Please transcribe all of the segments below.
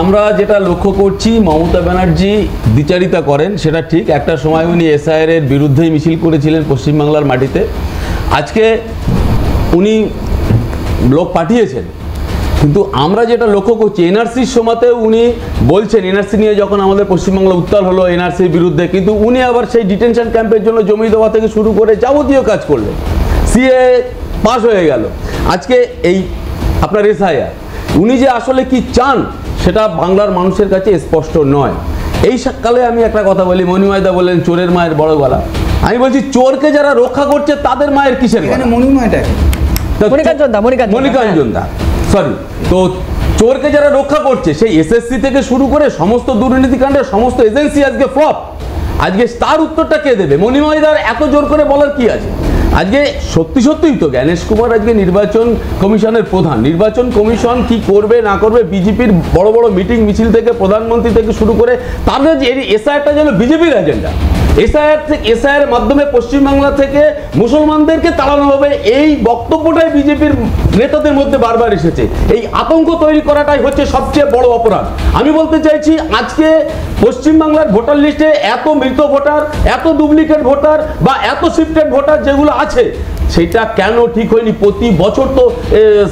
আমরা যেটা লক্ষ্য করছি, মমতা ব্যানার্জি দ্বিচারিতা করেন, সেটা ঠিক। একটা সময় উনি এসআইআর এর বিরুদ্ধেই মিছিল করেছিলেন পশ্চিমবাংলার মাটিতে। আজকে উনি লোক পাঠিয়েছেন, কিন্তু আমরা যেটা লক্ষ্য করছি, এনআরসির সময়তে উনি বলছেন, এনআরসি নিয়ে যখন আমাদের পশ্চিমবাংলা উত্তাল হলো এনআরসির বিরুদ্ধে, কিন্তু উনি আবার সেই ডিটেনশন ক্যাম্পের জন্য জমি দেওয়া থেকে শুরু করে যাবতীয় কাজ করলেন। সিএ পাস হয়ে গেল, আজকে এই আপনার এসআইআর। উনি যে আসলে কি চান সেটা বাংলার মানুষের কাছে স্পষ্ট নয়। এই কালে আমি একটা কথা বলি, মণিময়দা বললেন চোরের মায়ের বড় গলা। আমি বলছি চোরকে যারা রক্ষা করছে তাদের মায়ের কিসের গলা? মণিকাঞ্চনদা, সরি। তো চোরকে যারা রক্ষা করছে, সেই এসএসসি থেকে শুরু করে সমস্ত দুর্নীতিকাণ্ডের সমস্ত এজেন্সি আজকে ফ্লপ। আজকে তার উত্তরটা কে দেবে? মণিময়দার এত জোর করে বলার কি আছে? আজকে সত্যিই তো জ্ঞানেশ কুমার আজকে নির্বাচন কমিশনের প্রধান। নির্বাচন কমিশন কি করবে না করবে, বিজেপির বড় বড় মিটিং মিছিল থেকে প্রধানমন্ত্রী থেকে শুরু করে তাদের যে এসআইআরটা যেন বিজেপির এজেন্ডা। এসআইআর মাধ্যমে পশ্চিমবাংলা থেকে মুসলমানদেরকে তাড়ানো হবে, এই বক্তব্যটাই বিজেপির নেতাদের মধ্যে বারবার এসেছে। এই আতঙ্ক তৈরি করাটাই হচ্ছে সবচেয়ে বড় অপরাধ। আমি বলতে চাইছি, আজকে পশ্চিমবাংলার ভোটার লিস্টে এত মৃত ভোটার, এত ডুপ্লিকেট ভোটার বা এত শিফটেড ভোটার যেগুলো আছে, সেটা কেন ঠিক হয়নি? প্রতি বছর তো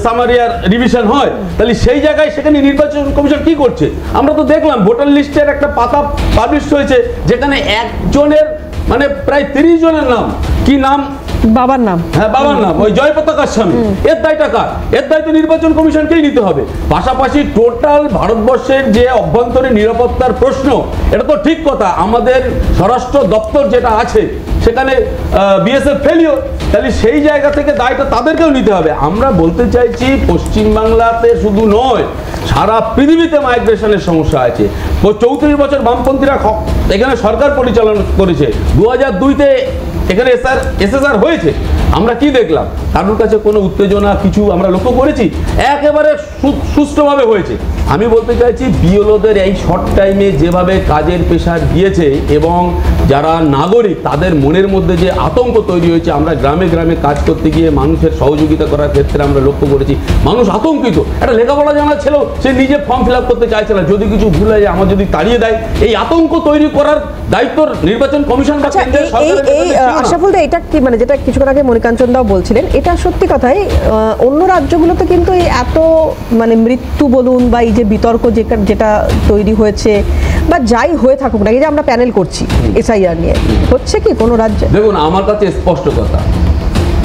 সামারিয়ার রিভিশন হয়, তাহলে সেই জায়গায় সেখানে নির্বাচন কমিশন কি করছে? আমরা তো দেখলাম ভোটার লিস্টের একটা পাতা পাবলিশ হয়েছে, যেখানে একজনের মানে প্রায় 30 জনের নাম, কি নাম? বাবার নাম। হ্যাঁ, বাবার নাম, ওই জয়পতাকার স্বামী। এর দায়টা কার? এর দায়িত্ব নির্বাচন কমিশনকেই নিতে হবে। পাশাপাশি টোটাল ভারতবর্ষের যে অভ্যন্তরীণ নিরাপত্তার প্রশ্ন, এটা তো ঠিক কথা, আমাদের স্বরাষ্ট্র দপ্তর যেটা আছে সেখানে বিএসএফ ফেলিওর, তাহলে সেই জায়গা থেকে দায়টা তাদেরকেও নিতে হবে। আমরা বলতে চাইছি, পশ্চিমবাংলাতে শুধু নয়, সারা পৃথিবীতে মাইগ্রেশনের সমস্যা আছে। 34 বছর বামপন্থীরা এখানে সরকার পরিচালনা করেছে। 2002-তে এখানে এসএসআর হয়েছে। আমরা কি দেখলাম? কারোর কাছে কোনো উত্তেজনা কিছু আমরা লক্ষ্য করেছি? একেবারে সুষ্ঠুভাবে হয়েছে। আমি বলতে চাইছি, বিএলওদের এই শর্ট টাইমে যেভাবে কাজের প্রেশার দিয়েছে এবং যারা নাগরিক তাদের মনের মধ্যে যে আতঙ্ক তৈরি হয়েছে, আমরা গ্রামে গ্রামে কাজ করতে গিয়ে মানুষের সহযোগিতা করার ক্ষেত্রে আমরা লক্ষ্য করেছি মানুষ আতঙ্কিত। একটা লেখাপড়া জানা ছিল, সে নিজে ফর্ম ফিল আপ করতে চাইছে না, যদি কিছু ভুল হয় আমার যদি তাড়িয়ে দেয়। এই আতঙ্ক তৈরি করার দায়িত্ব নির্বাচন কমিশন বা কেন্দ্রের সরকারের। আশরাফুল দা, এটা কি মানে যেটা কিছুক্ষণ আগে মণিকাঞ্চনদাও বলছিলেন, এটা সত্যি কথাই। অন্য রাজ্যগুলোতে কিন্তু এই এত মানে মৃত্যু বলুন বা এই যে বিতর্ক যেটা তৈরি হয়েছে বা যাই হয়ে থাকুক না, এই যে আমরা প্যানেল করছি এসআইআর নিয়ে, হচ্ছে কি কোনো রাজ্যে? দেখুন, আমার কাছে স্পষ্ট কথা,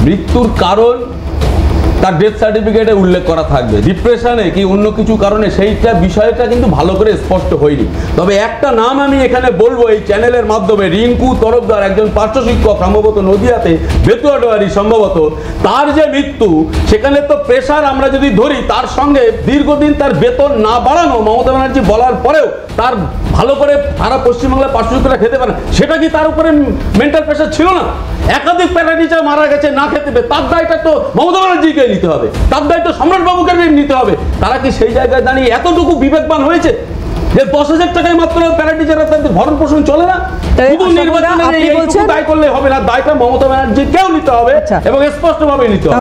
মৃত্যুর কারণ তার ডেথ সার্টিফিকেটে উল্লেখ করা থাকবে, ডিপ্রেশনে কি অন্য কিছু কারণে, সেইটা বিষয়টা কিন্তু ভালো করে স্পষ্ট হয়নি। তবে একটা নাম আমি এখানে বলবো এই চ্যানেলের মাধ্যমে, রিঙ্কু তরফদার, একজন পার্শ্ব শিক্ষক, সম্ভবত নদিয়াতে, বেতুয়াডোয়ারি সম্ভবত, তার যে মৃত্যু, সেখানে তো প্রেশার আমরা যদি ধরি, তার সঙ্গে দীর্ঘদিন তার বেতন না বাড়ানো, মমতা ব্যানার্জি বলার পরেও তার ভালো করে সারা পশ্চিমবাংলায় পার্শ্ব শিক্ষকরা খেতে পারে, সেটা কি তার উপরে মেন্টাল প্রেশার ছিল না? একাধিক প্যারা টিচার মারা গেছে না খেতে পেয়ে, তার দায়টা তো মমতা ব্যানার্জিকে নিতে হবে, তার দায়িত্ব সম্রাট বাবুকে নিতে হবে। তারা কি সেই জায়গায় দাঁড়িয়ে এতটুকু বিবেকবান হয়েছে যে 10,000 টাকায় মাত্র প্যারা টিচাররা তাদের ভরণ পোষণ চলে না? শুধু নির্বাচনে দায় করলে হবে না, দায়টা মমতা ব্যানার্জিকেও নিতে হবে এবং স্পষ্টভাবে নিতে হবে।